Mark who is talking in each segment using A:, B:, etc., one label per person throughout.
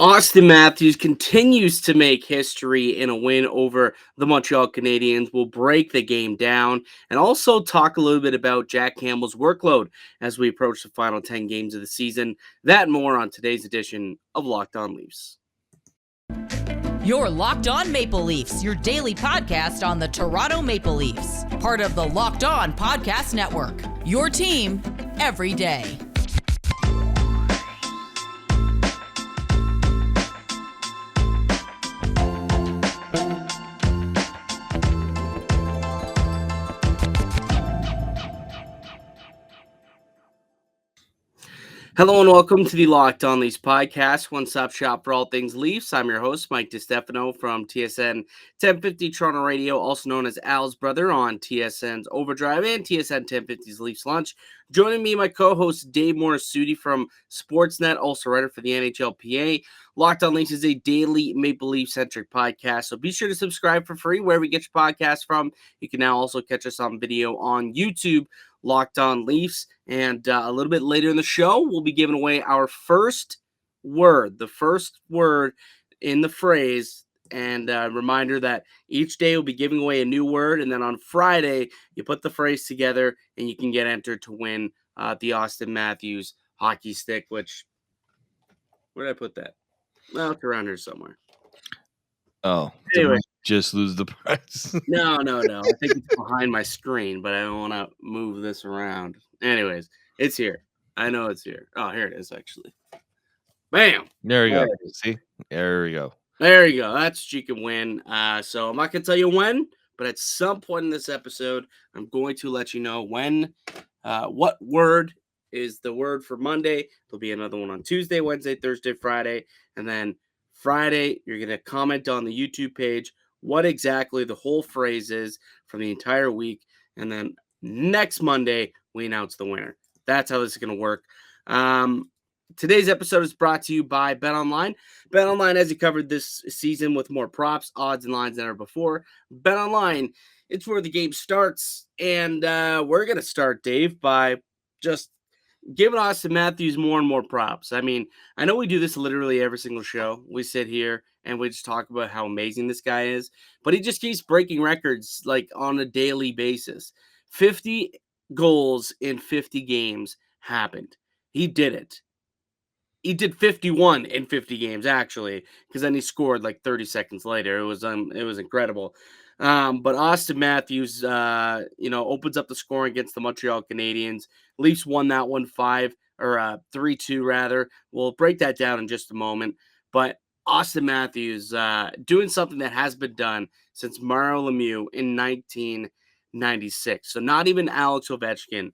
A: Auston Matthews continues to make history in a win over the Montreal Canadiens. We'll break the game down and also talk a little bit about Jack Campbell's workload as we approach the final 10 games of the season. That and more on today's edition of Locked On Leafs.
B: You're Locked On Maple Leafs, your daily podcast on the Toronto Maple Leafs. Part of the Locked On Podcast Network, your team every day.
A: Hello and welcome to the Locked On Leafs podcast, one-stop shop for all things Leafs. I'm your host, Mike DiStefano from TSN 1050 Toronto Radio, also known as Al's brother on TSN's Overdrive and TSN 1050's Leafs Lunch. Joining me, my co-host Dave Morassutti from Sportsnet, also writer for the NHLPA. Locked On Leafs is a daily Maple Leaf-centric podcast, so be sure to subscribe for free wherever you get your podcast from. You can now also catch us on video on YouTube, Locked On Leafs, and a little bit later in the show, we'll be giving away our first word, the first word in the phrase, and a reminder that each day we'll be giving away a new word, and then on Friday, you put the phrase together, and you can get entered to win the Auston Matthews hockey stick, which, where did I put that? Well, it's around here somewhere.
C: Oh,
A: anyway.
C: Just lose the prize.
A: No. I think it's behind my screen, but I don't want to move this around. Anyways, it's here. I know it's here. Oh, here it is, actually. Bam!
C: There you go. See? There we go.
A: There you go. That's what you can win. So I'm not going to tell you when, but at some point in this episode, I'm going to let you know when, what word is the word for Monday. There'll be another one on Tuesday, Wednesday, Thursday, Friday. And then Friday, you're going to comment on the YouTube page what exactly the whole phrase is from the entire week. And then next Monday, we announce the winner. That's how this is going to work. Today's episode is brought to you by BetOnline. BetOnline has you covered this season with more props, odds, and lines than ever before. BetOnline, it's where the game starts. And we're going to start, Dave, by just giving Auston Matthews more and more props. I mean, I know we do this literally every single show. We sit here and we just talk about how amazing this guy is, but he just keeps breaking records like on a daily basis. 50 goals in 50 games happened. He did it. He did 51 in 50 games, actually, because then he scored like 30 seconds later. It was incredible. But Auston Matthews, opens up the scoring against the Montreal Canadiens. Leafs won that one 3-2 rather. We'll break that down in just a moment. But Auston Matthews doing something that has been done since Mario Lemieux in 1996. So not even Alex Ovechkin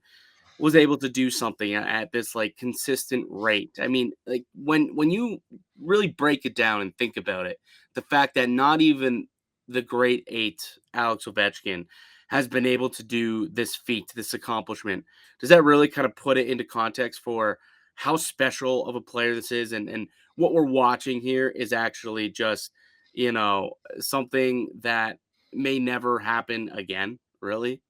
A: was able to do something at this like consistent rate. I mean, like when you really break it down and think about it, the fact that not even the great eight, Alex Ovechkin, has been able to do this feat, this accomplishment, does that really kind of put it into context for how special of a player this is? And what we're watching here is actually just, something that may never happen again, really.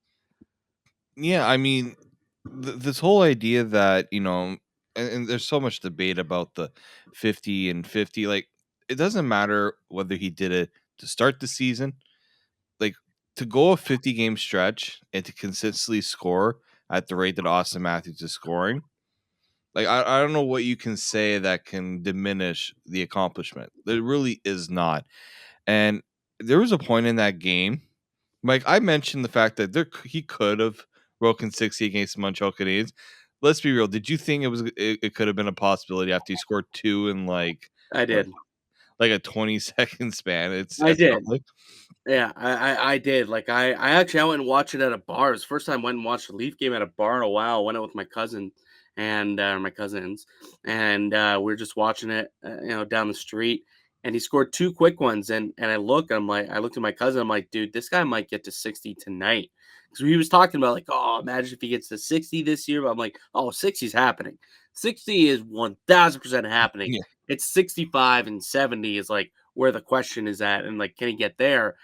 C: Yeah, I mean, this whole idea that, and there's so much debate about the 50 and 50. Like, it doesn't matter whether he did it to start the season, like to go a 50-game stretch and to consistently score at the rate that Auston Matthews is scoring. Like, I don't know what you can say that can diminish the accomplishment. There really is not. And there was a point in that game, Mike, I mentioned the fact that he could have broken 60 against the Montreal Canadiens. Let's be real. Did you think it could have been a possibility after he scored 2 in like
A: I did.
C: Like a 20-second span?
A: I did. Yeah, I did. Like I actually went and watched it at a bar. It was the first time I went and watched a Leaf game at a bar in a while. I went out with my cousin and my cousins, and we were just watching it, down the street. And he scored 2 quick ones. And I looked at my cousin. I'm like, dude, this guy might get to 60 tonight. Because he was talking about like, oh, imagine if he gets to 60 this year. But I'm like, oh, 60 is happening. 60 is 1,000% happening.
C: Yeah.
A: It's 65 and 70 is like where the question is at. And like, can he get there?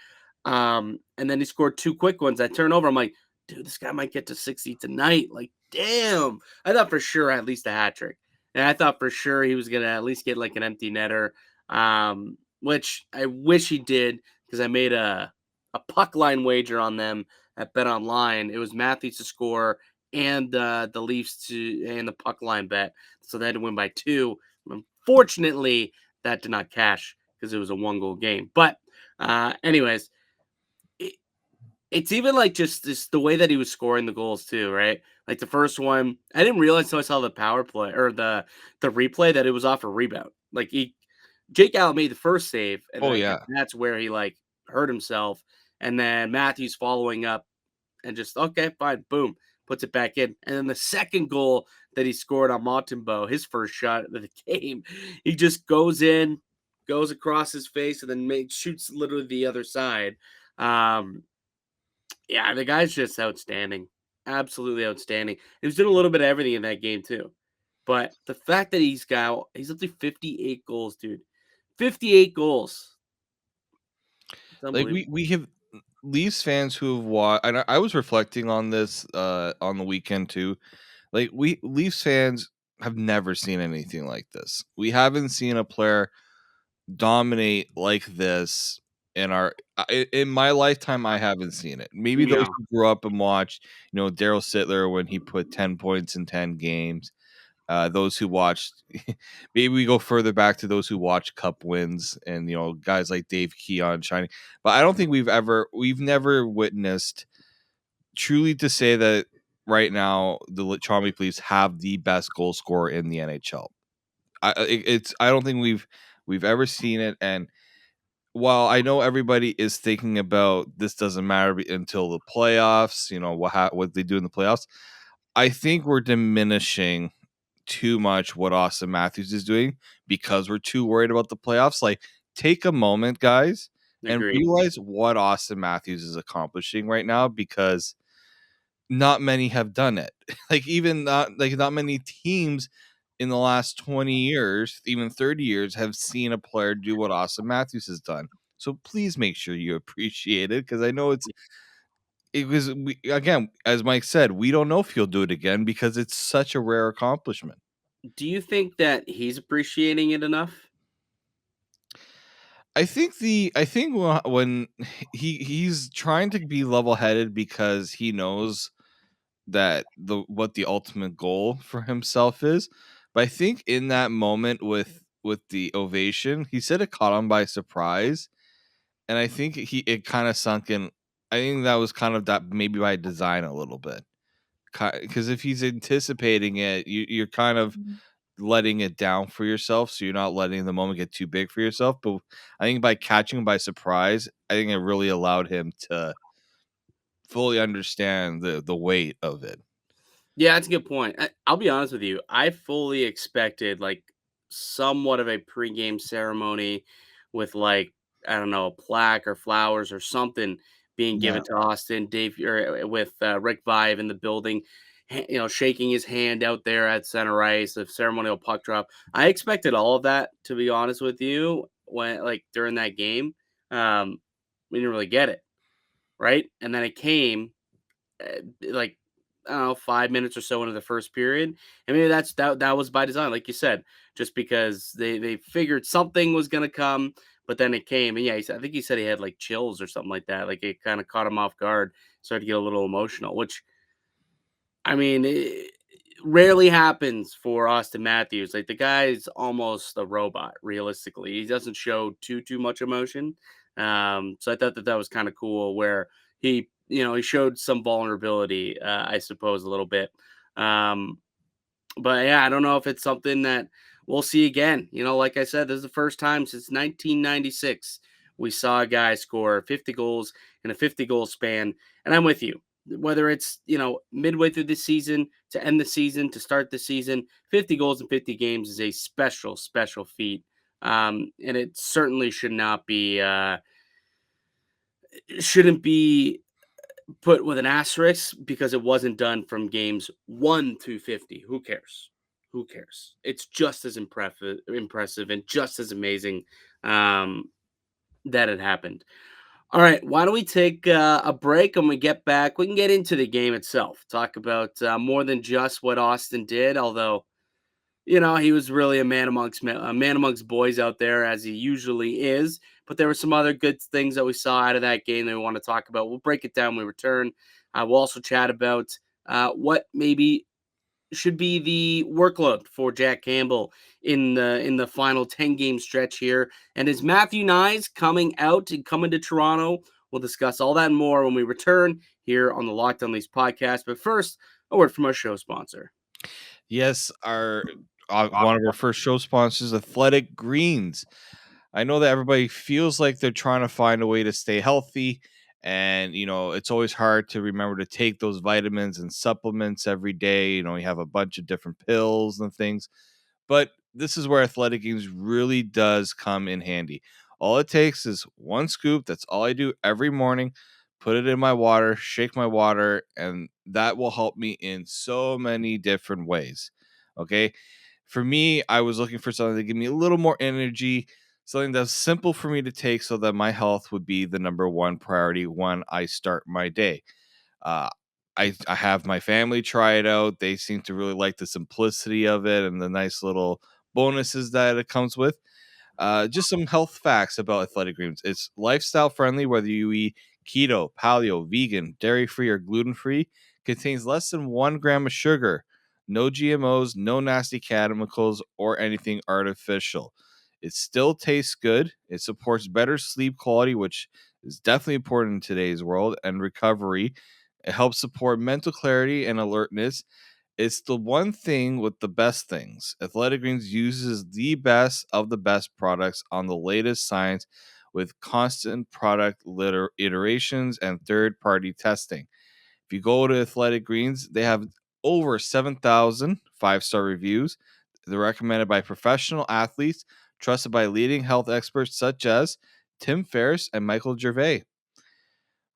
A: And then he scored 2 quick ones. I turn over. I'm like, dude, this guy might get to 60 tonight. Like, damn. I thought for sure at least a hat trick. And I thought for sure he was gonna at least get like an empty netter, which I wish he did because I made a puck line wager on them at Bet Online. It was Matthews to score and the Leafs to and the puck line bet, so they had to win by 2. Unfortunately, that did not cash because it was a 1-goal game. But anyways, it's even like just this the way that he was scoring the goals too, right? Like the first one, I didn't realize until I saw the power play or the replay that it was off a rebound. Like Jake Allen made the first save, and
C: Oh
A: then
C: yeah.
A: that's where he like hurt himself. And then Matthews following up and just okay, fine, boom, puts it back in. And then the second goal that he scored on Montembeault, his first shot of the game, he just goes in, goes across his face, and then shoots literally the other side. Um, yeah, the guy's just outstanding. Absolutely outstanding. He was doing a little bit of everything in that game too. But the fact that he's up to 58 goals, dude. 58 goals. It's
C: Like
A: unbelievable.
C: we have Leafs fans who have watched, and I was reflecting on this on the weekend too. Like we Leafs fans have never seen anything like this. We haven't seen a player dominate like this in my lifetime. I haven't seen it. Maybe those
A: Yeah,
C: who grew up and watched, Daryl Sittler when he put 10 points in 10 games. Those who watched, maybe we go further back to those who watched Cup wins and guys like Dave Keon shining. But I don't think we've never witnessed truly to say that right now the Toronto Maple Leafs have the best goal scorer in the NHL. I don't think we've ever seen it. And while I know everybody is thinking about this doesn't matter until the playoffs, what they do in the playoffs, I think we're diminishing too much what Auston Matthews is doing because we're too worried about the playoffs. Like, take a moment, guys, and
A: agree.
C: realize what Auston Matthews is accomplishing right now because not many have done it. Not many teams in the last 20 years, even 30 years, have seen a player do what Auston Matthews has done. So please make sure you appreciate it because I know it was again, as Mike said, we don't know if he'll do it again because it's such a rare accomplishment.
A: Do you think that he's appreciating it enough?
C: I think when he's trying to be level headed because he knows that what the ultimate goal for himself is. But I think in that moment with the ovation, he said it caught him by surprise, and I think it kind of sunk in. I think that was kind of that maybe by design a little bit, because if he's anticipating it, you're kind of letting it down for yourself, so you're not letting the moment get too big for yourself. But I think by catching him by surprise, I think it really allowed him to fully understand the weight of it.
A: Yeah, that's a good point. I'll be honest with you. I fully expected like somewhat of a pregame ceremony with like I don't know a plaque or flowers or something being
C: Yeah.
A: given to Austin Dave or with Rick Vive in the building, shaking his hand out there at center ice, a ceremonial puck drop. I expected all of that to be honest with you when like during that game. We didn't really get it right, and then it came like I don't know, 5 minutes or so into the first period. And maybe that was by design, like you said, just because they figured something was gonna come, but then it came. And yeah, I think he said he had like chills or something like that. Like it kind of caught him off guard, started to get a little emotional, which I mean, it rarely happens for Auston Matthews. Like the guy's almost a robot, realistically. He doesn't show too much emotion. So I thought that that was kind of cool where he showed some vulnerability, I suppose, a little bit. Um, but yeah, I don't know if it's something that we'll see again. Like I said, this is the first time since 1996 we saw a guy score 50 goals in a 50-goal span. And I'm with you. Whether it's, midway through the season, to end the season, to start the season, 50 goals in 50 games is a special, special feat. And it certainly shouldn't be put with an asterisk because it wasn't done from games 1 through 50. Who cares? Who cares? It's just as impressive and just as amazing that it happened. All right, why don't we take a break and we get back? We can get into the game itself, talk about more than just what Austin did, although he was really a man amongst boys out there, as he usually is. But there were some other good things that we saw out of that game that we want to talk about. We'll break it down when we return. We'll also chat about what maybe should be the workload for Jack Campbell in the final 10-game stretch here. And is Matthew Knies coming out and coming to Toronto? We'll discuss all that and more when we return here on the Locked On Leafs podcast. But first, a word from our show sponsor.
C: Yes, our one of our first show sponsors, Athletic Greens. I know that everybody feels like they're trying to find a way to stay healthy, and it's always hard to remember to take those vitamins and supplements every day. You have a bunch of different pills and things, but this is where Athletic Greens really does come in handy. All it takes is one scoop. That's all I do every morning. Put it in my water, shake my water, and that will help me in so many different ways. Okay. For me, I was looking for something to give me a little more energy, something that's simple for me to take so that my health would be the number one priority when I start my day. Uh, I have my family try it out. They seem to really like the simplicity of it and the nice little bonuses that it comes with. Just some health facts about Athletic Greens. It's lifestyle friendly, whether you eat keto, paleo, vegan, dairy free, or gluten free. Contains less than 1 gram of sugar, no GMOs, no nasty chemicals, or anything artificial. It still tastes good. It supports better sleep quality, which is definitely important in today's world, and recovery. It helps support mental clarity and alertness. It's the one thing with the best things. Athletic Greens uses the best of the best products on the latest science with constant product iterations and third party testing. If you go to Athletic Greens, they have over 7,000 5-star reviews. They're recommended by professional athletes, trusted by leading health experts such as Tim Ferriss and Michael Gervais.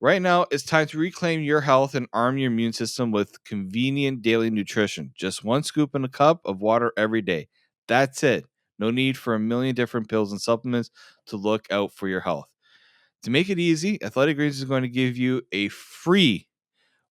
C: Right now, it's time to reclaim your health and arm your immune system with convenient daily nutrition. Just one scoop in a cup of water every day. That's it. No need for a million different pills and supplements to look out for your health. To make it easy, Athletic Greens is going to give you a free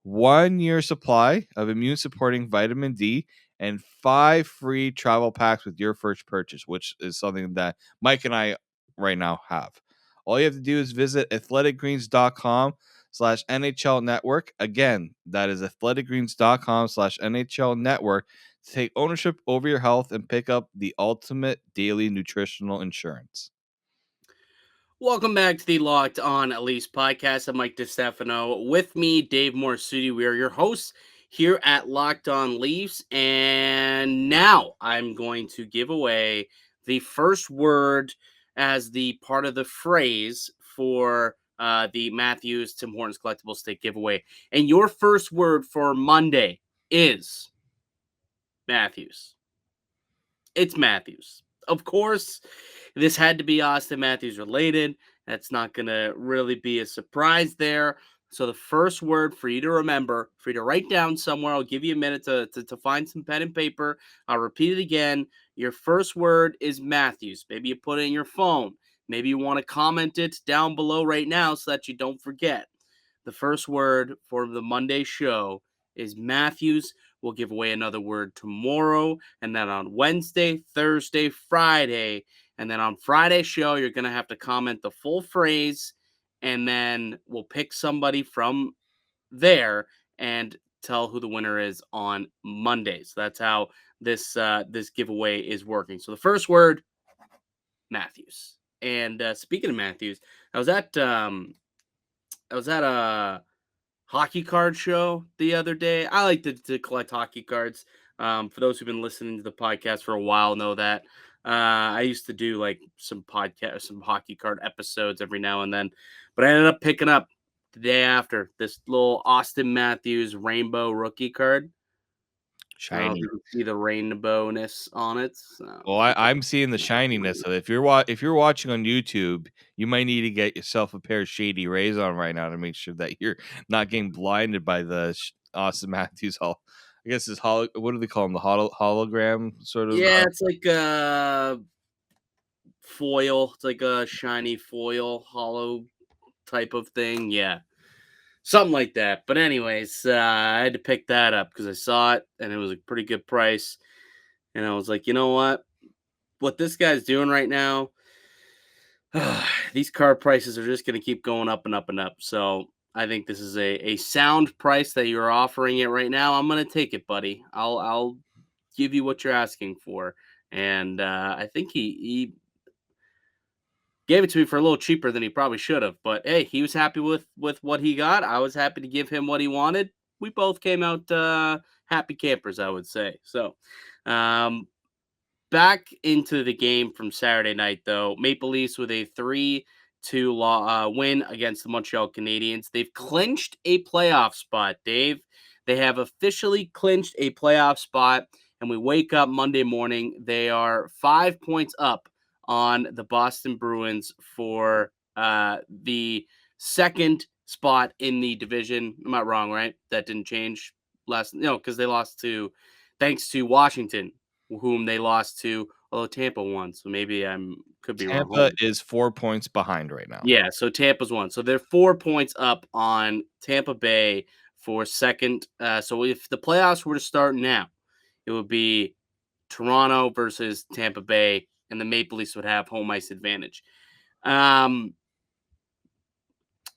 C: 1 year supply of immune supporting vitamin D and 5 free travel packs with your first purchase, which is something that Mike and I right now have. All you have to do is visit athleticgreens.com/NHL network. Again, that is athleticgreens.com/NHL network to take ownership over your health and pick up the ultimate daily nutritional insurance.
A: Welcome back to the Locked On Leafs podcast. I'm Mike DiStefano. With me, Dave Morassutti. We are your hosts here at Locked On Leafs. And now I'm going to give away the first word as the part of the phrase for the Matthews Tim Hortons Collectible Stick giveaway. And your first word for Monday is Matthews. It's Matthews. Of course, this had to be Auston Matthews related. That's not going to really be a surprise there. So the first word for you to remember, for you to write down somewhere, I'll give you a minute to find some pen and paper. I'll repeat it again. Your first word is Matthews. Maybe you put it in your phone. Maybe you want to comment it down below right now so that you don't forget. The first word for the Monday show is Matthews. We'll give away another word tomorrow, and then on Wednesday, Thursday, Friday, and then on Friday's show, you're going to have to comment the full phrase, and then we'll pick somebody from there and tell who the winner is on Monday. So that's how this giveaway is working. So the first word, Matthews. And speaking of Matthews, I was at a hockey card show the other day. I like to collect hockey cards. For those who've been listening to the podcast for a while know that. I used to do like some hockey card episodes every now and then, but I ended up picking up the day after this little Auston Matthews rainbow rookie card. I don't know if
C: Shiny.
A: you can see the rainbowness on it. So.
C: Well, I'm seeing the shininess of it. If you're watching on YouTube, you might need to get yourself a pair of Shady Rays on right now to make sure that you're not getting blinded by the Auston Matthews I guess it's what do they call them? The hologram sort of.
A: Yeah, it's like a foil. It's like a shiny foil, hollow type of thing. Yeah, something like that. But anyways, I had to pick that up because I saw it and it was a pretty good price. And I was like, you know what this guy's doing right now, these car prices are just going to keep going up and up and up. So I think this is a sound price that you're offering it right now. I'm going to take it, buddy. I'll give you what you're asking for. And I think he gave it to me for a little cheaper than he probably should have. But hey, he was happy with what he got. I was happy to give him what he wanted. We both came out happy campers, I would say. So um, back into the game from Saturday night, though. Maple Leafs with a 3-2 win against the Montreal Canadiens. They've clinched a playoff spot, Dave. They have officially clinched a playoff spot, and we wake up Monday morning. They are 5 points up on the Boston Bruins for the second spot in the division. I'm not wrong, right? That didn't change because they lost thanks to Washington, whom they lost to, although Tampa won. So maybe could be
C: Tampa
A: wrong.
C: is 4 points behind right now.
A: Yeah, so Tampa's won. So they're 4 points up on Tampa Bay for second. So if the playoffs were to start now, it would be Toronto versus Tampa Bay, and the Maple Leafs would have home ice advantage.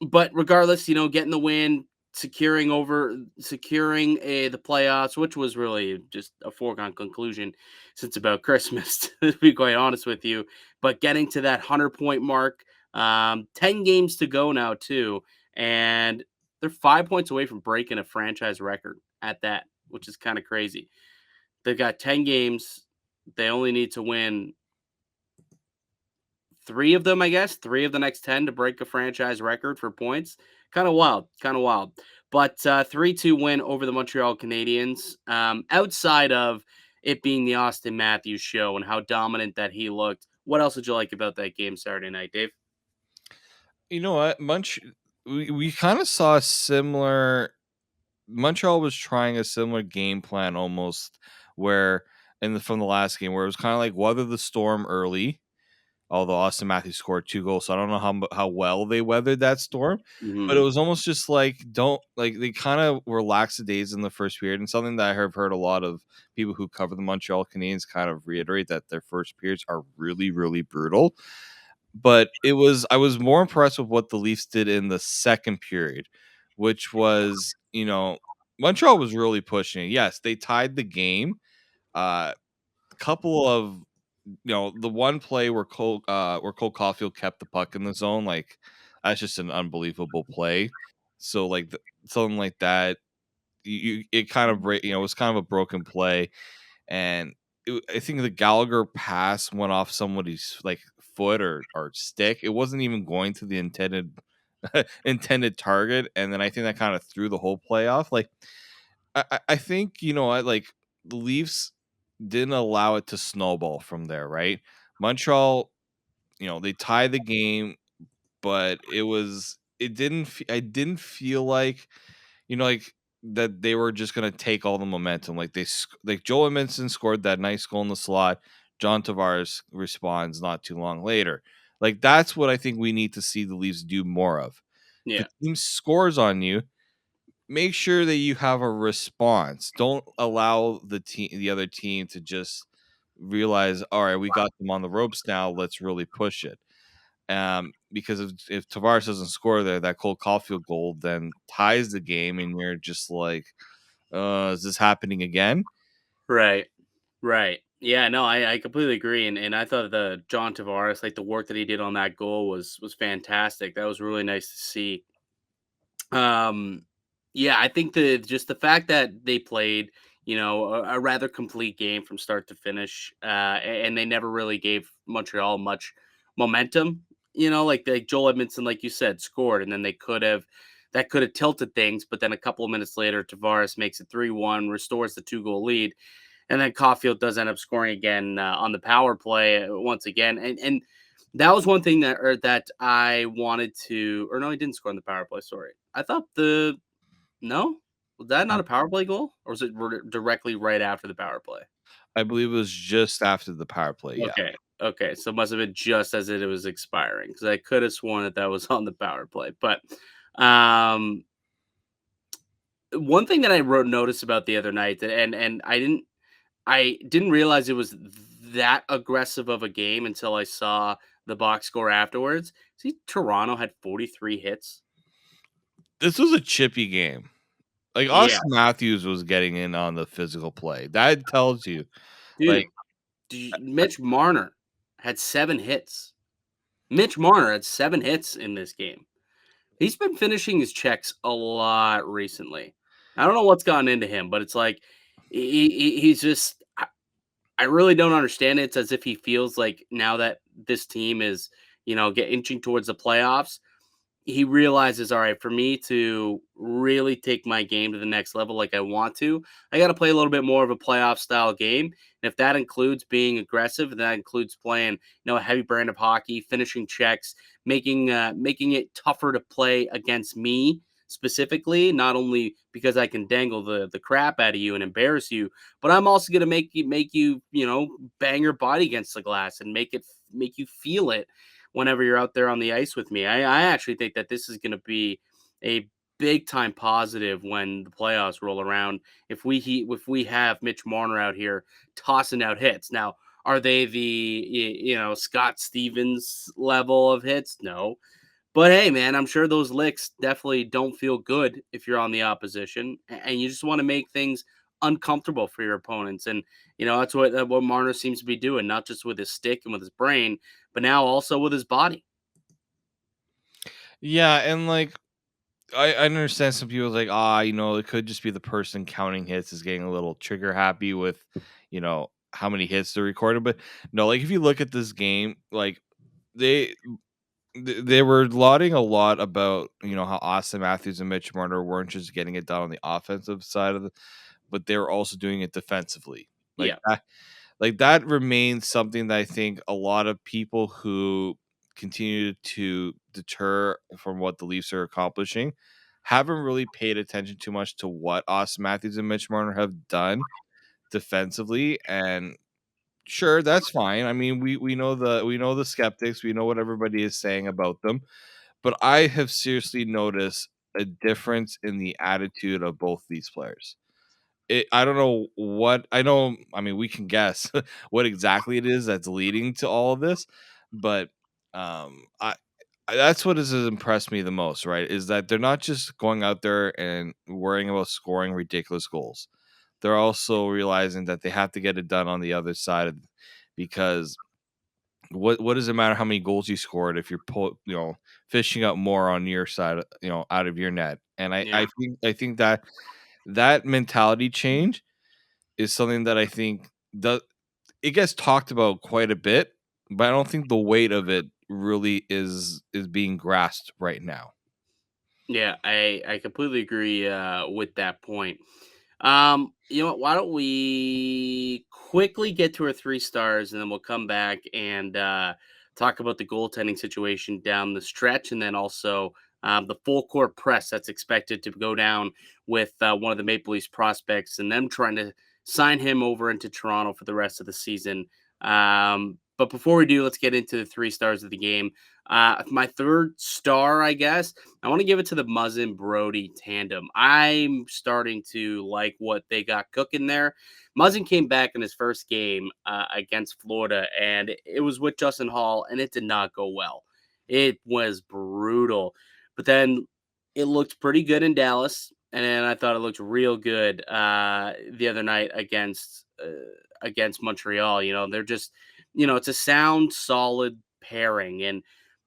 A: But regardless, getting the win, securing the playoffs, which was really just a foregone conclusion since about Christmas, to be quite honest with you. But getting to that 100-point mark, 10 games to go now too, and they're 5 points away from breaking a franchise record at that, which is kind of crazy. They've got 10 games. They only need to win 3 of them, I guess, 3 of the next 10 to break a franchise record for points. Kind of wild, kind of wild. But 3-2 win over the Montreal Canadiens. Outside of it being the Auston Matthews show and how dominant that he looked, what else did you like about that game Saturday night, Dave?
C: You know what? We kind of saw a similar. Montreal was trying a similar game plan almost, where from the last game, where it was kind of like weather the storm early. Although Auston Matthews scored 2 goals, so I don't know how well they weathered that storm, but it
A: Mhm.
C: was almost just like they kind of were lackadays in the first period, and something that I have heard a lot of people who cover the Montreal Canadiens kind of reiterate, that their first periods are really, really brutal. But I was more impressed with what the Leafs did in the second period, which was, Montreal was really pushing it. Yes, they tied the game. Couple of the one play where Cole Caulfield kept the puck in the zone, like, that's just an unbelievable play. So like something like that, it kind of it was kind of a broken play, and I think the Gallagher pass went off somebody's like foot or stick. It wasn't even going to the intended intended target, and then I think that kind of threw the whole play off. Like, I think, like, the Leafs didn't allow it to snowball from there, right? Montreal, they tied the game, but I didn't feel like, like, that they were just gonna take all the momentum. Like, like Joel Edmondson scored that nice goal in the slot. John Tavares responds not too long later. Like, that's what I think we need to see the Leafs do more of. If
A: Yeah.
C: a team scores on you, make sure that you have a response. Don't allow the other team to just realize, all right, we got them on the ropes now. Let's really push it. Because if Tavares doesn't score there, that Cole Caulfield goal then ties the game, and you're just like, is this happening again?
A: Right. Right. Yeah, no, I completely agree. And I thought the John Tavares, like the work that he did on that goal was fantastic. That was really nice to see. Um, yeah, I think the fact that they played, a rather complete game from start to finish, and they never really gave Montreal much momentum. Like Joel Edmondson, like you said, scored, and then that could have tilted things. But then a couple of minutes later, Tavares makes it 3-1, restores the 2-goal lead, and then Caulfield does end up scoring again on the power play once again, and that was one thing that I wanted to, or no, he didn't score on the power play. Sorry, I thought no, was that not a power play goal, or was it directly right after the power play?
C: I believe it was just after the power play. Yeah.
A: Okay, okay, so it must have been just as it was expiring, because I could have sworn that was on the power play. But um, one thing that I wrote notice about the other night, and I didn't. I didn't realize it was that aggressive of a game until I saw the box score afterwards. See, Toronto had 43 hits.
C: This was a chippy game. Like,
A: Yeah,
C: Auston Matthews was getting in on the physical play. That tells you, like,
A: dude. Mitch Marner had 7 hits. Mitch Marner had 7 hits in this game. He's been finishing his checks a lot recently. I don't know what's gotten into him, but it's like he's just. I really don't understand it. It's as if he feels like now that this team is, get inching towards the playoffs, he realizes, all right, for me to really take my game to the next level like I want to, I got to play a little bit more of a playoff style game. And if that includes being aggressive, and that includes playing, a heavy brand of hockey, finishing checks, making it tougher to play against me specifically, not only because I can dangle the crap out of you and embarrass you, but I'm also going to make you, bang your body against the glass and make you feel it whenever you're out there on the ice with me. I actually think that this is going to be a big time positive when the playoffs roll around. If we have Mitch Marner out here tossing out hits. Now, are they the Scott Stevens level of hits? No. But hey, man, I'm sure those licks definitely don't feel good if you're on the opposition, and you just want to make things uncomfortable for your opponents. And that's what Marner seems to be doing, not just with his stick and with his brain, but now also with his body.
C: yeah, and like I understand some people like, it could just be the person counting hits is getting a little trigger happy with, how many hits they're recorded. But no, like if you look at this game, like they they were lauding a lot about how Auston Matthews and Mitch Marner weren't just getting it done on the offensive side of the, but they were also doing it defensively.
A: Yeah,
C: Like that remains something that I think a lot of people who continue to deter from what the Leafs are accomplishing haven't really paid attention too much to what Auston Matthews and Mitch Marner have done defensively. And sure, that's fine. I mean, we know the skeptics, we know what everybody is saying about them, but I have seriously noticed a difference in the attitude of both these players. I don't know what I know. I mean, we can guess what exactly it is that's leading to all of this, but that's what has impressed me the most. Right, is that they're not just going out there and worrying about scoring ridiculous goals. They're also realizing that they have to get it done on the other side because what does it matter how many goals you scored if you're fishing up more on your side, out of your net. And I
A: yeah,
C: I think I think that mentality change is something that I think does it gets talked about quite a bit, but I don't think the weight of it really is being grasped right now.
A: yeah. I completely agree with that point. You know what? Why don't we quickly get to our 3 stars, and then we'll come back and talk about the goaltending situation down the stretch, and then also the full court press that's expected to go down with one of the Maple Leafs prospects, and them trying to sign him over into Toronto for the rest of the season. But before we do, let's get into the 3 stars of the game. My 3rd star, I guess, I want to give it to the Muzzin Brodie tandem. I'm starting to like what they got cooking there. Muzzin came back in his first game against Florida, and it was with Justin Hall, and it did not go well. It was brutal. But then it looked pretty good in Dallas, and then I thought it looked real good the other night against Montreal. They're just, it's a sound, solid pairing, and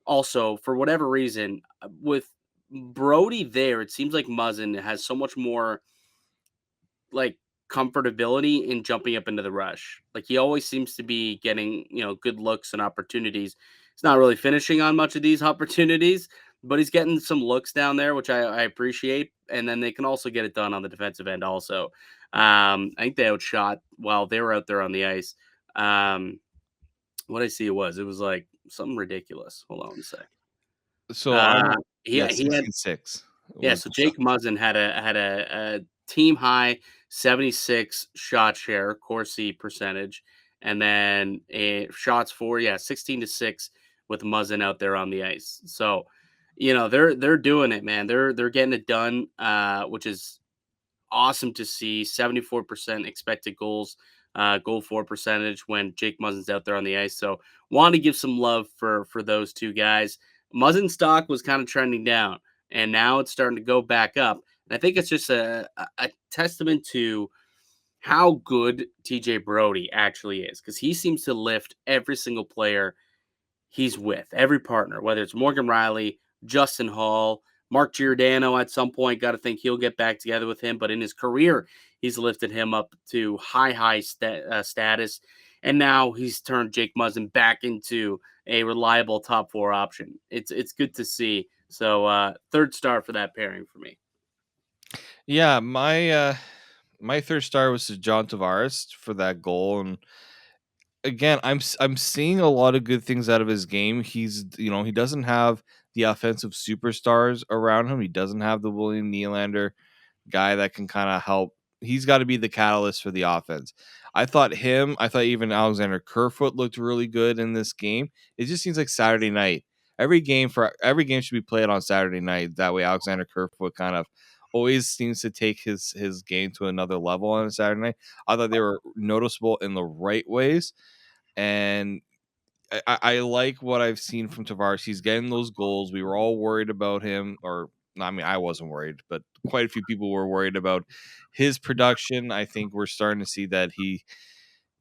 A: also for whatever reason with Brodie there, it seems like Muzzin has so much more like comfortability in jumping up into the rush. Like he always seems to be getting, good looks and opportunities. He's not really finishing on much of these opportunities, but he's getting some looks down there, which I appreciate. And then they can also get it done on the defensive end also. I think they outshot while they were out there on the ice. What I see it was like something ridiculous. Hold on a sec.
C: So I
A: Uh,
C: don't. Yeah,
A: he had
C: 16-6
A: yeah,
C: was
A: so
C: the
A: Jake
C: shot.
A: Muzzin had a team high 76 shot share, Corsi percentage, and then shots for 16-6 with Muzzin out there on the ice. So, they're doing it, man. They're getting it done, which is awesome to see. 74% expected goals goal for percentage when Jake Muzzin's out there on the ice. So want to give some love for those two guys. Muzzin's stock was kind of trending down, and now it's starting to go back up. And I think it's just a testament to how good TJ Brodie actually is, because he seems to lift every single player he's with, every partner, whether it's Morgan Riley, Justin Hall, Mark Giordano at some point. Got to think he'll get back together with him. But in his career, he's lifted him up to high status. And now he's turned Jake Muzzin back into a reliable top four option. It's good to see. So third star for that pairing for me.
C: Yeah, my third star was to John Tavares for that goal, and again, I'm seeing a lot of good things out of his game. He's he doesn't have the offensive superstars around him. He doesn't have the William Nylander guy that can kind of help. He's got to be the catalyst for the offense. I thought even Alexander Kerfoot looked really good in this game. It just seems like Saturday night. Every game should be played on Saturday night. That way Alexander Kerfoot kind of always seems to take his game to another level on a Saturday night. I thought they were noticeable in the right ways. And I like what I've seen from Tavares. He's getting those goals. We were all worried about him, or I mean, I wasn't worried, but quite a few people were worried about his production. I think we're starting to see that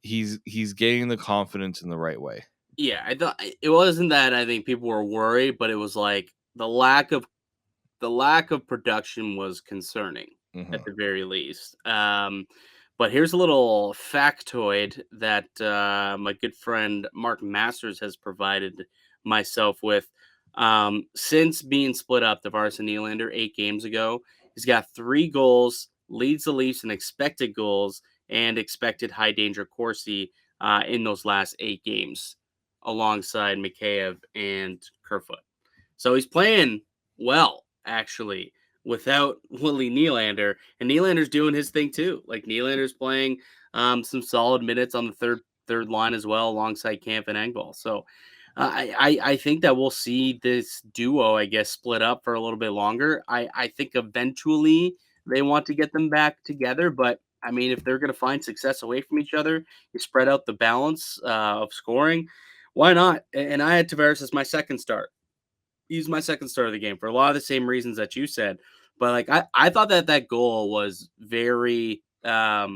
C: he's getting the confidence in the right way.
A: Yeah, I thought it wasn't that I think people were worried, but it was like the lack of production was concerning
C: Mm-hmm.
A: at the very least. But here's a little factoid that my good friend Mark Masters has provided myself with. Since being split up, Tavares and Nylander 8 games ago, he's got 3 goals, leads the Leafs in expected goals and expected high danger Corsi in those last 8 games, alongside Mikheyev and Kerfoot. So he's playing well, actually, without Willie Nylander. And Nylander's doing his thing too. Like Nylander's playing some solid minutes on the third line as well, alongside Camp and Engvall. So I think that we'll see this duo, I guess, split up for a little bit longer. I think eventually they want to get them back together, but I mean, if they're going to find success away from each other, you spread out the balance of scoring. Why not? And I had Tavares as my second start. He's my second star of the game for a lot of the same reasons that you said. But like I thought that goal was very like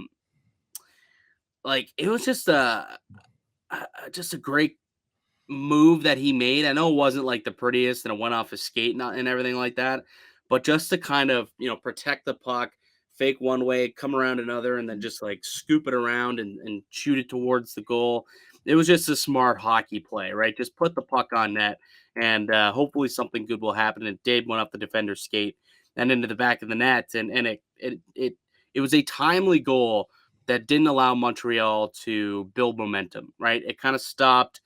A: it was just a great move that he made. I know it wasn't like the prettiest and it went off his skate and everything like that, but just to kind of, protect the puck, fake one way, come around another, and then just like scoop it around and shoot it towards the goal. It was just a smart hockey play, right? Just put the puck on net, and hopefully something good will happen. And it did, went up the defender's skate and into the back of the net, and it was a timely goal that didn't allow Montreal to build momentum, right? It kind of stopped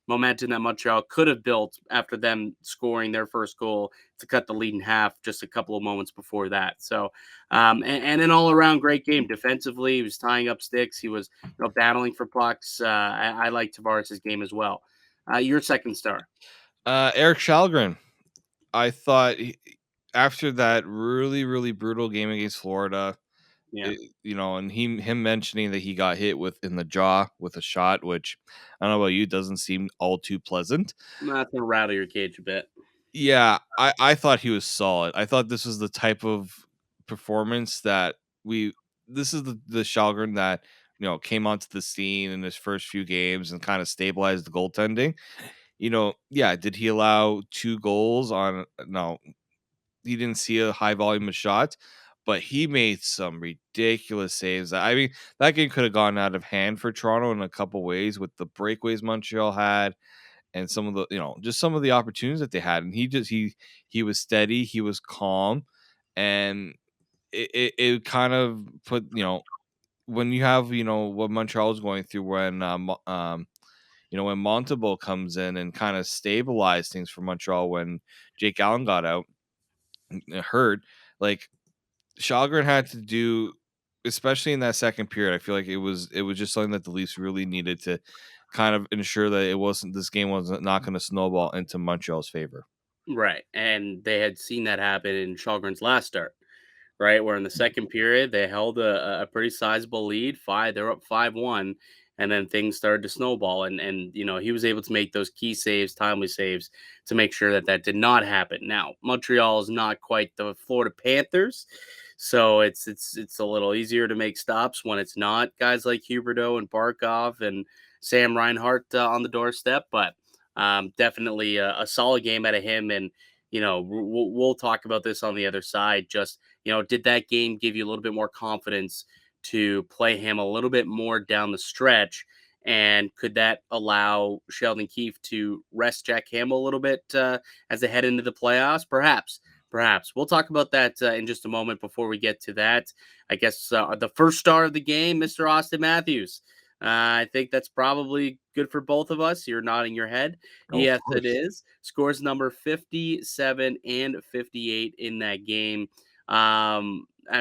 A: momentum that Montreal could have built after them scoring their first goal to cut the lead in half just a couple of moments before that. So, and an all-around great game defensively. He was tying up sticks. He was battling for pucks. I like Tavares' game as well. Your second star.
C: Erik Kallgren. I thought after that really, really brutal game against Florida,
A: Yeah,
C: and him mentioning that he got hit in the jaw with a shot, which I don't know about you, doesn't seem all too pleasant.
A: not gonna rattle your cage a bit.
C: Yeah, I thought he was solid. I thought this was the type of performance that this is the Kallgren that came onto the scene in his first few games and kind of stabilized the goaltending. Yeah, did he allow 2 goals on? No, he didn't see a high volume of shots, but he made some ridiculous saves. I mean, that game could have gone out of hand for Toronto in a couple ways with the breakaways Montreal had and some of the, just some of the opportunities that they had. And he was steady, he was calm, and it kind of put, when you have, what Montreal is going through when when Montembeault comes in and kind of stabilized things for Montreal when Jake Allen got out hurt, like Kallgren had to do, especially in that second period. I feel like it was just something that the Leafs really needed to kind of ensure that this game wasn't not going to snowball into Montreal's favor.
A: Right, and they had seen that happen in Kallgren's last start. right? Where in the second period they held a pretty sizable lead, they're up 5-1, and then things started to snowball. And he was able to make those key saves, timely saves, to make sure that that did not happen. Now Montreal is not quite the Florida Panthers, so it's a little easier to make stops when it's not guys like Huberdeau and Barkov and Sam Reinhart on the doorstep, but definitely a solid game out of him. And we'll talk about this on the other side. Just did that game give you a little bit more confidence to play him a little bit more down the stretch? And could that allow Sheldon Keefe to rest Jack Campbell a little bit as they head into the playoffs? Perhaps. Perhaps. We'll talk about that in just a moment. Before we get to that, I guess the first star of the game, Mr. Auston Matthews. I think that's probably good for both of us. You're nodding your head.
C: Oh, of
A: Yes, it
C: course.
A: is. Scores number 57 and 58 in that game. I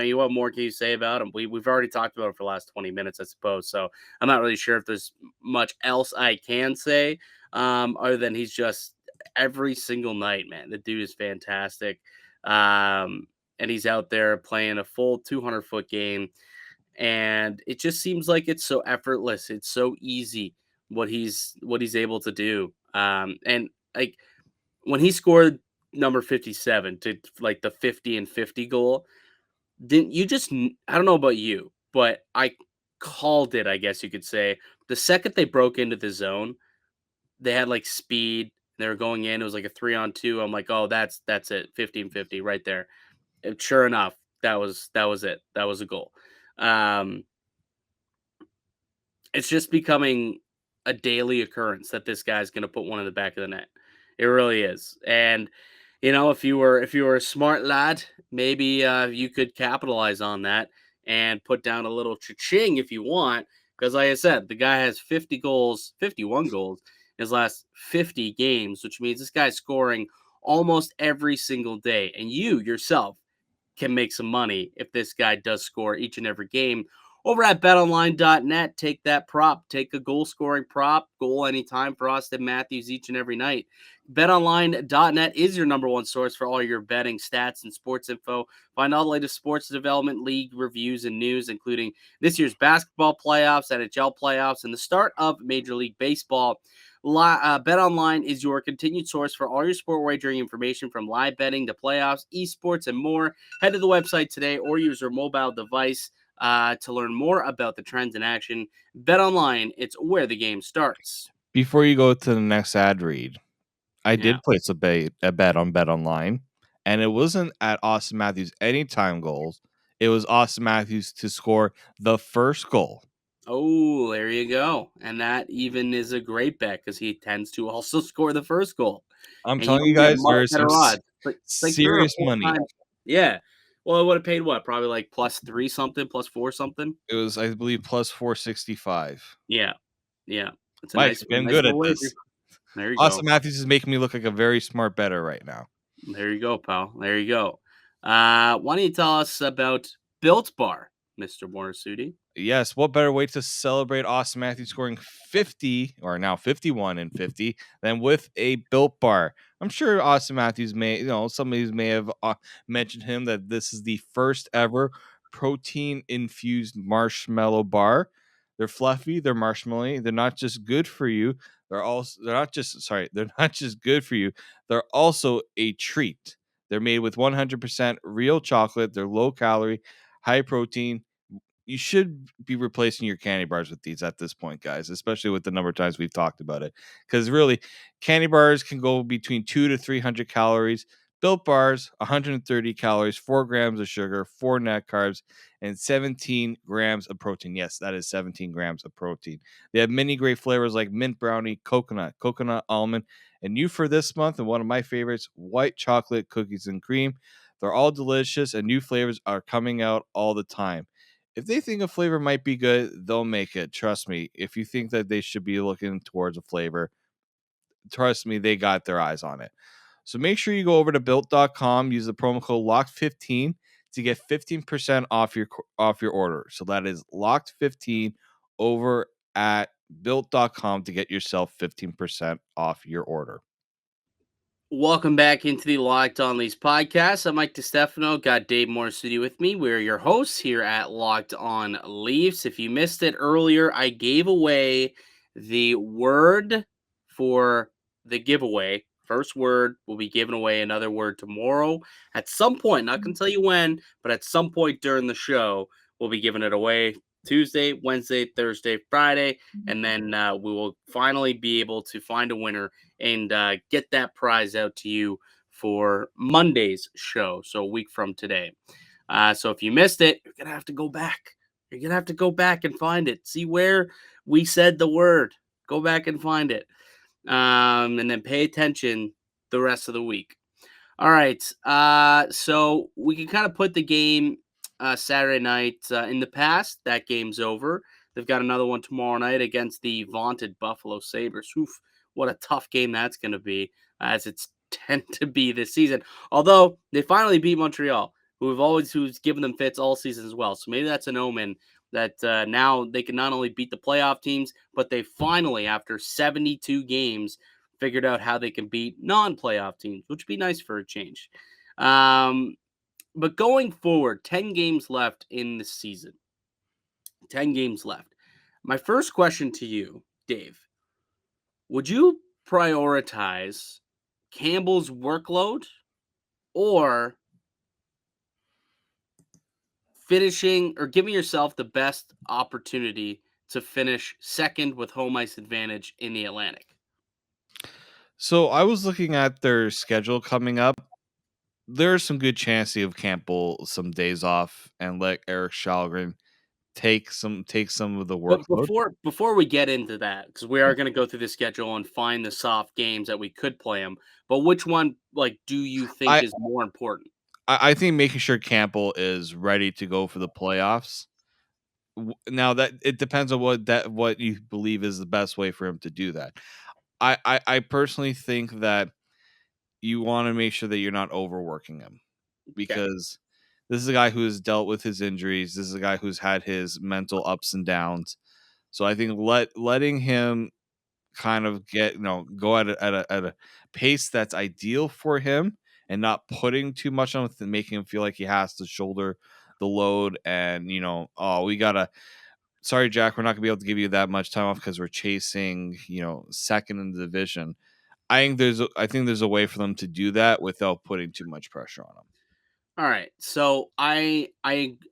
A: mean, what more can you say about him? We've already talked about him for the last 20 minutes, I suppose. So I'm not really sure if there's much else I can say, other than he's just every single night, man. The dude is fantastic. And he's out there playing a full 200-foot game, and it just seems like it's so effortless. It's so easy what he's able to do. And like when he scored number 57 to like the 50 and 50 goal, didn't you just I don't know about you, but I called it, I guess you could say. The second they broke into the zone, they had like speed. They were going in. It was like a 3-on-2. I'm like, oh, that's it. 50 right there. And sure enough, that was it. That was a goal. Um, it's just becoming a daily occurrence that this guy's going to put one in the back of the net. It really is. And if you were a smart lad, maybe you could capitalize on that and put down a little cha-ching if you want. Because like I said, the guy has 50 goals, 51 goals in his last 50 games, which means this guy's scoring almost every single day. And you yourself can make some money if this guy does score each and every game. Over at betonline.net, take that prop. Take a goal scoring prop, goal anytime for Auston Matthews each and every night. BetOnline.net is your number one source for all your betting stats and sports info. Find all the latest sports development, league reviews, and news, including this year's basketball playoffs, NHL playoffs, and the start of Major League Baseball. BetOnline is your continued source for all your sport wagering information, from live betting to playoffs, esports, and more. Head to the website today or use your mobile device to learn more about the trends in action. BetOnline, it's where the game starts.
C: Before you go to the next ad read, I
A: Yeah.
C: did place a bet on Bet Online, and it wasn't at Auston Matthews anytime goals. It was Auston Matthews to score the first goal.
A: Oh, there you go. And that even is a great bet because he tends to also score the first goal.
C: I'm
A: And you
C: telling you
A: can get
C: guys,
A: much
C: there is some
A: better odds. It's like 3 or
C: serious
A: 4
C: money.
A: times. Yeah. Well, it would have paid what? Probably like +3 something, +4 something.
C: It was, I believe, plus 465.
A: Yeah. Yeah. It's a
C: Mike's
A: nice,
C: been
A: nice
C: good at
A: little wager.
C: this.
A: There you
C: Auston
A: go.
C: Matthews is making me look like a very smart bettor right now.
A: There you go, pal. There you go. Why don't you tell us about Built Bar, Mr. Morassutti?
C: Yes, what better way to celebrate Auston Matthews scoring 50, or now 51 and 50, than with a Built Bar? I'm sure Auston Matthews some of these may have mentioned him that this is the first ever protein infused marshmallow bar. They're fluffy, they're marshmallowy, they're not just good for you. They're not just good for you. They're also a treat. They're made with 100% real chocolate. They're low calorie, high protein. You should be replacing your candy bars with these at this point, guys, especially with the number of times we've talked about it. Because really, candy bars can go between 200 to 300 calories. Built bars, 130 calories, 4 grams of sugar, 4 net carbs, and 17 grams of protein. Yes, that is 17 grams of protein. They have many great flavors like mint brownie, coconut almond, and new for this month, and one of my favorites, white chocolate cookies and cream. They're all delicious, and new flavors are coming out all the time. If they think a flavor might be good, they'll make it. Trust me. If you think that they should be looking towards a flavor, trust me, they got their eyes on it. So make sure you go over to built.com, use the promo code LOCKED15 to get 15% off your order. So that is LOCKED15 over at built.com to get yourself 15% off your order.
A: Welcome back into the Locked On Leafs podcast. I'm Mike DiStefano, got Dave Morassutti with me. We're your hosts here at Locked On Leafs. If you missed it earlier, I gave away the word for the giveaway. First word will be given away another word tomorrow. At some point, not going to tell you when, but at some point during the show, we'll be giving it away Tuesday, Wednesday, Thursday, Friday, and then we will finally be able to find a winner and get that prize out to you for Monday's show, so a week from today. So if you missed it, you're going to have to go back. You're going to have to go back and find it. See where we said the word. Go back and find it. And then pay attention the rest of the week. All right. So we can kind of put the game Saturday night in the past. That game's over. They've got another one tomorrow night against the vaunted Buffalo Sabres. Oof, what a tough game that's going to be, as it's tend to be this season. Although they finally beat Montreal, who's given them fits all season as well. So maybe that's an omen that now they can not only beat the playoff teams, but they finally, after 72 games, figured out how they can beat non-playoff teams, which would be nice for a change. But going forward, 10 games left in the season. 10 games left. My first question to you, Dave, would you prioritize Campbell's workload or finishing or giving yourself the best opportunity to finish second with home ice advantage in the Atlantic?
C: So I was looking at their schedule coming up. There's some good chance to give Campbell some days off and let Erik Kallgren take some of the
A: But
C: workload.
A: before we get into that, because we
C: Yeah.
A: are going to go through the schedule and find the soft games that we could play them, but which one do you think
C: I
A: is more important?
C: I think making sure Campbell is ready to go for the playoffs. Now that it depends on what you believe is the best way for him to do that. I personally think that you want to make sure that you're not overworking him,
A: Okay.
C: because this is a guy who has dealt with his injuries. This is a guy who's had his mental ups and downs. So I think letting him kind of go at a pace that's ideal for him, and not putting too much on him, making him feel like he has to shoulder the load, and oh, we gotta, sorry Jack, we're not gonna be able to give you that much time off because we're chasing second in the division. I think there's a way for them to do that without putting too much pressure on them.
A: All right. So I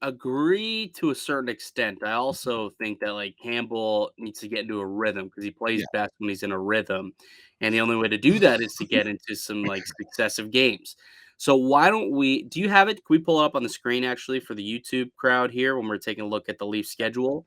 A: agree to a certain extent. I also think that Campbell needs to get into a rhythm because he plays
C: Yeah.
A: best when he's in a rhythm. And the only way to do that is to get into some successive games. So why don't do you have it? Can we pull it up on the screen actually for the YouTube crowd here when we're taking a look at the Leaf schedule?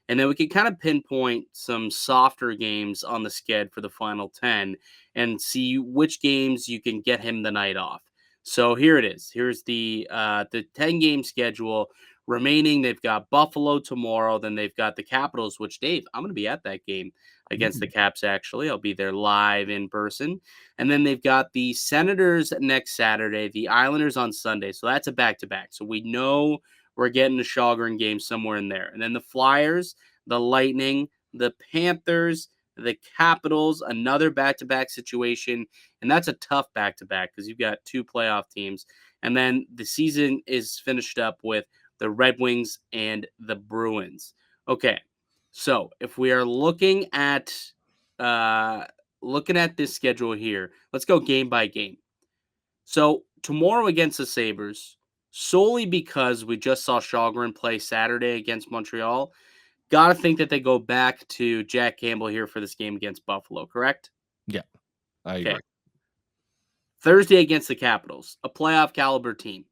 A: And then we can kind of pinpoint some softer games on the sched for the final 10 and see which games you can get him the night off. So here it is. Here's the 10-game schedule remaining. They've got Buffalo tomorrow. Then they've got the Capitals, which, Dave, I'm going to be at that game against the Caps, actually. I'll be there live in person. And then they've got the Senators next Saturday, the Islanders on Sunday. So that's a back-to-back. So we know we're getting a Kallgren game somewhere in there. And then the Flyers, the Lightning, the Panthers, the Capitals, another back-to-back situation. And that's a tough back-to-back because you've got two playoff teams. And then the season is finished up with the Red Wings and the Bruins. Okay, so if we are looking at this schedule here, let's go game by game. So tomorrow against the Sabres, solely because we just saw Kallgren play Saturday against Montreal, got to think that they go back to Jack Campbell here for this game against Buffalo, correct?
C: Yeah, I agree.
A: Thursday against the Capitals, a playoff caliber team.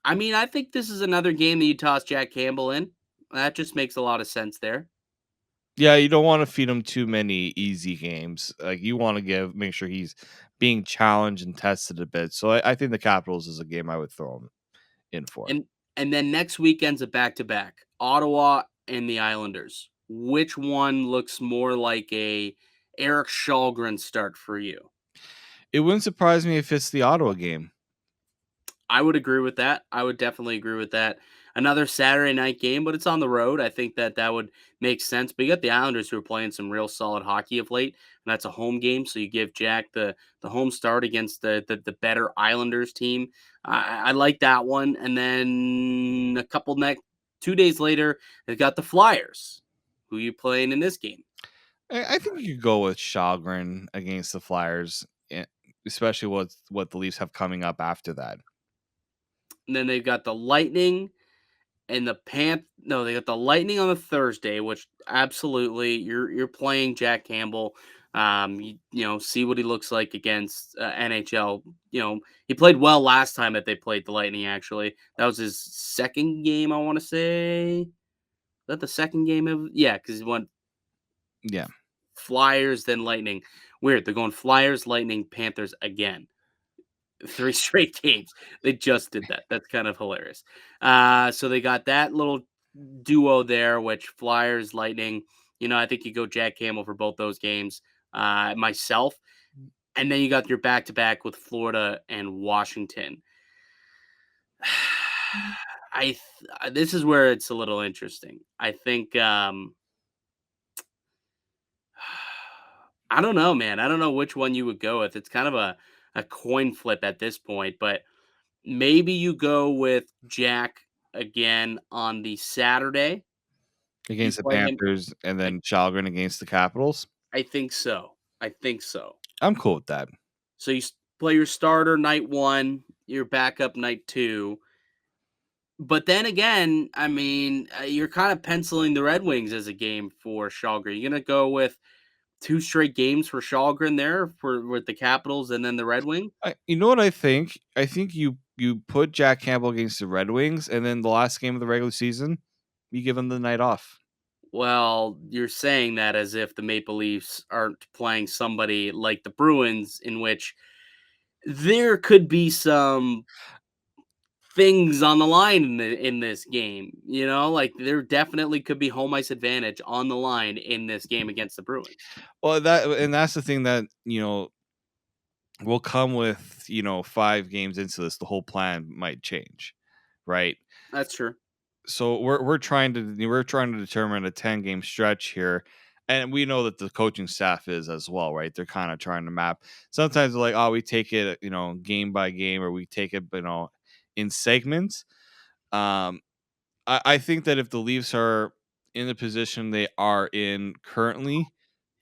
A: I mean, I think this is another game that you toss Jack Campbell in. That just makes a lot of sense there.
C: Yeah, you don't want to feed him too many easy games. Like, you want to make sure he's being challenged and tested a bit. So I think the Capitals is a game I would throw him in for.
A: And then next weekend's a back-to-back. Ottawa and the Islanders. Which one looks more like a Erik Kallgren start for you?
C: It wouldn't surprise me if it's the Ottawa game.
A: I would agree with that. I would definitely agree with that. another Saturday night game, but it's on the road. I think that would make sense. But you got the Islanders who are playing some real solid hockey of late, and that's a home game. So you give Jack the home start against the better Islanders team. I like that one. And then 2 days later, they've got the Flyers. Who you playing in this game?
C: I think you could go with Kallgren against the Flyers, especially what the Leafs have coming up after that.
A: And then they've got the Lightning and the No, they got the Lightning on the Thursday, which absolutely you're playing Jack Campbell. See what he looks like against NHL. He played well last time that they played the Lightning. Actually, that was his second game. I want to say is that the second game of because he went
C: Yeah.
A: Flyers then Lightning. Weird. They're going Flyers, Lightning, Panthers again. 3 straight games. They just did that. That's kind of hilarious. So they got that little duo there, which Flyers, Lightning. I think you go Jack Campbell for both those games. Myself, and then you got your back-to-back with Florida and Washington. This is where it's a little interesting. I think I don't know, man. I don't know which one you would go with. It's kind of a coin flip at this point, but maybe you go with Jack again on the Saturday.
C: Against the
A: play him-
C: Panthers and then Kallgren against the Capitals.
A: I think so.
C: I'm cool with that.
A: So you play your starter night 1, your backup night 2. But then again, I mean, you're kind of penciling the Red Wings as a game for Kallgren. You're going to go with 2 straight games for Kallgren there with the Capitals and then the Red Wing?
C: You know what I think? I think you put Jack Campbell against the Red Wings, and then the last game of the regular season, you give him the night off.
A: Well, you're saying that as if the Maple Leafs aren't playing somebody like the Bruins, in which there could be some things on the line in this game. Like there definitely could be home ice advantage on the line in this game against the Bruins.
C: Well, that's the thing that will come with 5 games into this. The whole plan might change, right?
A: That's true.
C: So we're trying to determine a 10-game stretch here, and we know that the coaching staff is as well, right? They're kind of trying to map. Sometimes they're like, oh, we take it game by game, or we take it in segments. I think that if the Leafs are in the position they are in currently,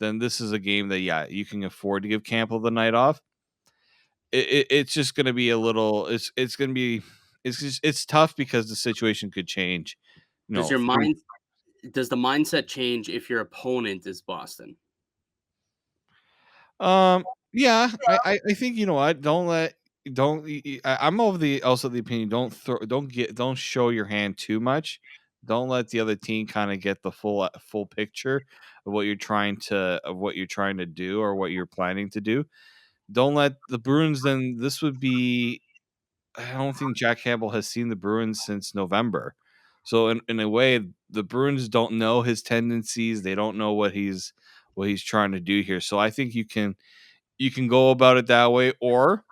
C: then this is a game that you can afford to give Campbell the night off. It's just going to be a little. It's going to be. It's tough because the situation could change.
A: Does the mindset change if your opponent is Boston?
C: Yeah, I think what. I'm of the opinion. Don't show your hand too much. Don't let the other team kind of get the full picture of what you're trying to do or what you're planning to do. Don't let the Bruins. Then this would be. I don't think Jack Campbell has seen the Bruins since November. So in a way, the Bruins don't know his tendencies. They don't know what he's trying to do here. So I think you can go about it that way, or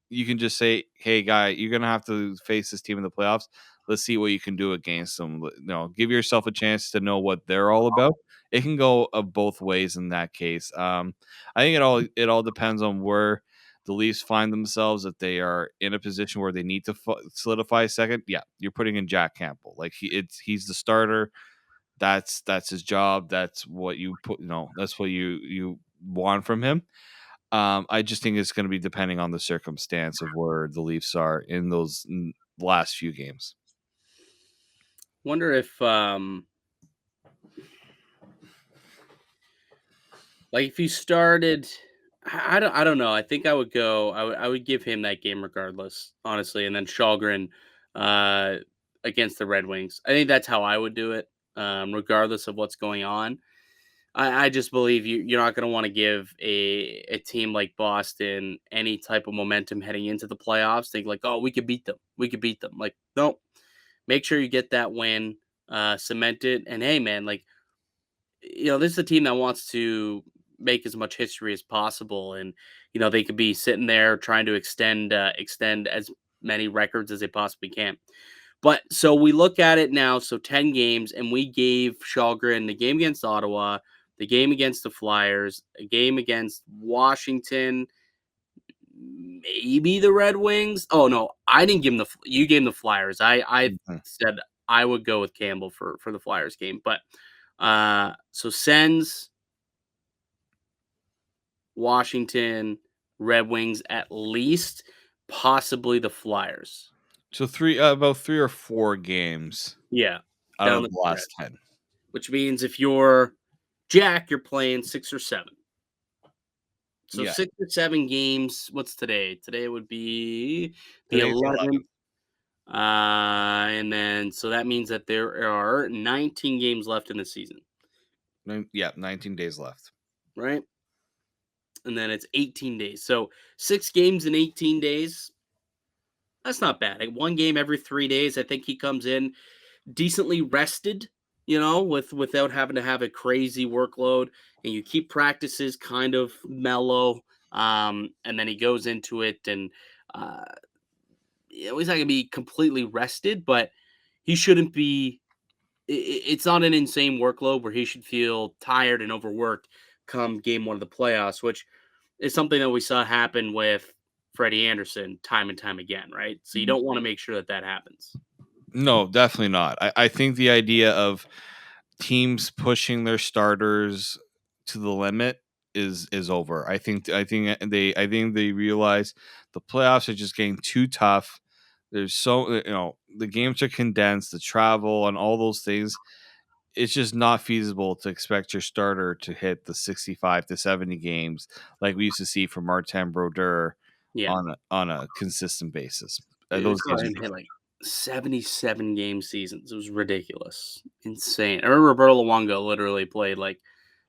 C: you can just say, "Hey, guy, you're gonna have to face this team in the playoffs. Let's see what you can do against them. Give yourself a chance to know what they're all about." It can go both ways in that case. I think it all depends on where the Leafs find themselves. If they are in a position where they need to solidify a second, you're putting in Jack Campbell. Like he's the starter. That's his job. That's what you put. That's what you want from him. I just think it's going to be depending on the circumstance of where the Leafs are in those last few games.
A: Wonder if if you started, I don't know. I think I would go. I would give him that game regardless, honestly, and then Kallgren against the Red Wings. I think that's how I would do it, regardless of what's going on. I just believe you're not going to want to give a team like Boston any type of momentum heading into the playoffs. Think like, oh, we could beat them. Like, nope. Make sure you get that win, cement it, and hey, man, this is a team that wants to make as much history as possible, and they could be sitting there trying to extend as many records as they possibly can. But so we look at it now. So 10 games, and we gave Kallgren the game against Ottawa, the game against the Flyers, a game against Washington, maybe the Red Wings. Oh no, I didn't give him you gave him the Flyers. I said I would go with Campbell for the Flyers game. But so Sens, Washington, Red Wings at least, possibly the Flyers.
C: So about 3 or 4 games
A: Yeah,
C: out
A: down
C: of
A: the
C: the last
A: stretch.
C: 10.
A: Which means if you're Jack, you're playing 6 or 7. So
C: Yeah.
A: 6 or 7 games. What's today? Today would be the
C: Today's
A: 11th. And then so that means that there are 19 games left in the season,
C: 19 days left.
A: right? And then it's 18 days. So 6 games in 18 days. That's not bad. Like 1 game every 3 days. I think he comes in decently rested, without having to have a crazy workload, and you keep practices kind of mellow. And then he goes into it, and he's not gonna be completely rested, but he shouldn't be. It's not an insane workload where he should feel tired and overworked come game 1 of the playoffs, which is something that we saw happen with Freddie Anderson time and time again, right? So you don't want to make sure that happens.
C: No, definitely not. I think the idea of teams pushing their starters to the limit is over. I think they realize the playoffs are just getting too tough. There's the games are condensed, the travel and all those things. It's just not feasible to expect your starter to hit the 65 to 70 games like we used to see from Martin Brodeur
A: Yeah.
C: on a consistent basis.
A: Dude,
C: Those
A: saw
C: games
A: him
C: are
A: hit like 77 game seasons. It was ridiculous. Insane. I remember Roberto Luongo literally played like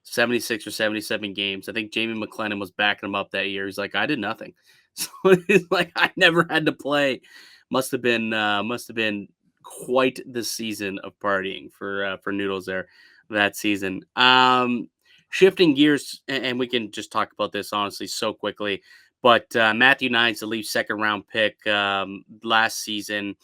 A: 76 or 77 games. I think Jamie McLennan was backing him up that year. He's like, I did nothing. So it's like I never had to play. Must have been quite the season of partying for Noodles there that season. Shifting gears, and we can just talk about this honestly so quickly. But Matthew Knies, the Leafs' second-round pick last season,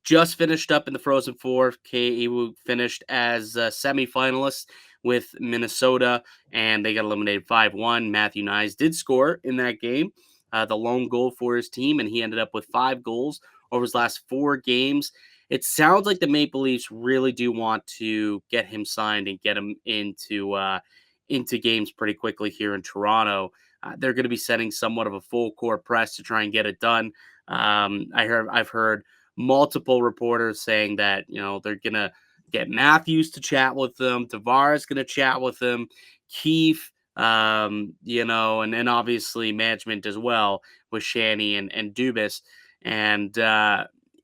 A: just finished up in the Frozen Four. He finished as semifinalists with Minnesota, and they got eliminated 5-1. Matthew Knies did score in that game, the lone goal for his team, and he ended up with 5 goals over his last 4 games. It sounds like the Maple Leafs really do want to get him signed and get him into games pretty quickly here in Toronto. They're going to be setting somewhat of a full court press to try and get it done. I've heard multiple reporters saying that they're going to get Matthews to chat with them. Tavares going to chat with them. Keefe, and then obviously management as well with Shanny and Dubas. And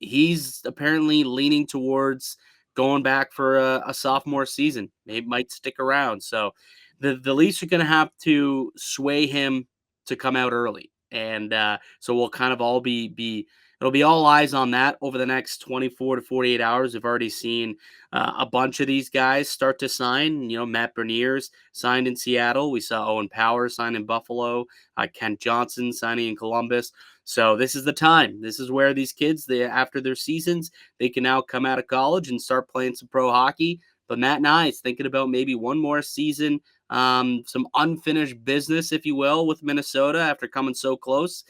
A: he's apparently leaning towards going back for a sophomore season. He might stick around. So the Leafs are going to have to sway him to come out early. And so we'll kind of all it'll be all eyes on that over the next 24 to 48 hours. We've already seen a bunch of these guys start to sign. Matt Beniers signed in Seattle. We saw Owen Power sign in Buffalo. Kent Johnson signing in Columbus. So this is the time. This is where these kids, after their seasons, they can now come out of college and start playing some pro hockey. But Matt Knies thinking about maybe one more season, some unfinished business, if you will, with Minnesota after coming so close.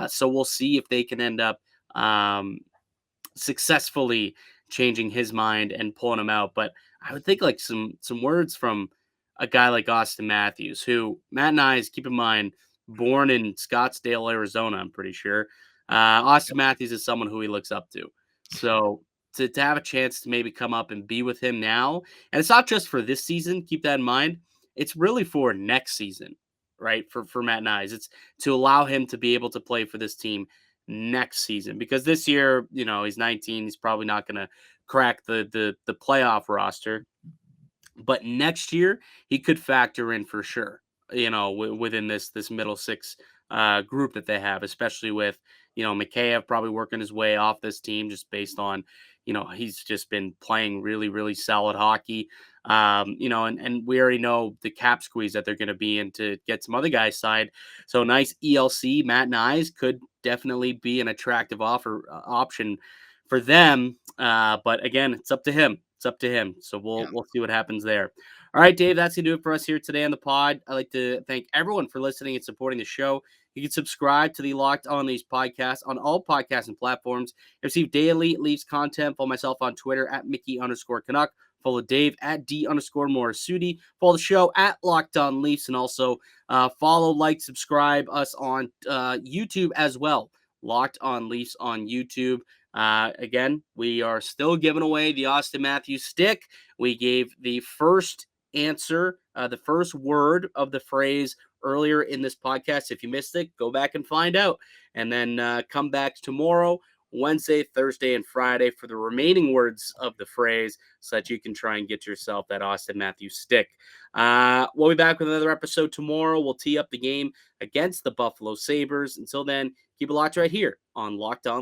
A: So we'll see if they can end up successfully changing his mind and pulling him out. But I would think like some words from a guy like Auston Matthews, who Matt Knies, keep in mind, born in Scottsdale, Arizona, I'm pretty sure. Auston Matthews is someone who he looks up to. So to have a chance to maybe come up and be with him now, and it's not just for this season, keep that in mind. It's really for next season, right? For Matt Knies. It's to allow him to be able to play for this team next season, because this year, he's 19. He's probably not going to crack the playoff roster. But next year, he could factor in for sure, within this middle six group that they have, especially with, Mikheyev probably working his way off this team just based on, he's just been playing really, really solid hockey. And we already know the cap squeeze that they're going to be in to get some other guys signed. So nice ELC, Matt Knies could definitely be an attractive option for them. But again, it's up to him. It's up to him. So we'll see what happens there. All right, Dave, that's going to do it for us here today on the pod. I'd like to thank everyone for listening and supporting the show. You can subscribe to the Locked On Leafs podcast on all podcasting platforms. Receive daily Leafs content. Follow myself on Twitter at Mickey_Canuck. Follow Dave at D_Morassutti. Follow the show at Locked On Leafs. And also follow, like, subscribe us on YouTube as well. Locked On Leafs on YouTube. Again, we are still giving away the Auston Matthews stick. We gave the first answer, the first word of the phrase earlier in this podcast. If you missed it, go back and find out. And then come back tomorrow, Wednesday, Thursday, and Friday for the remaining words of the phrase so that you can try and get yourself that Auston Matthews stick. We'll be back with another episode tomorrow. We'll tee up the game against the Buffalo Sabres. Until then, keep it locked right here on Locked On.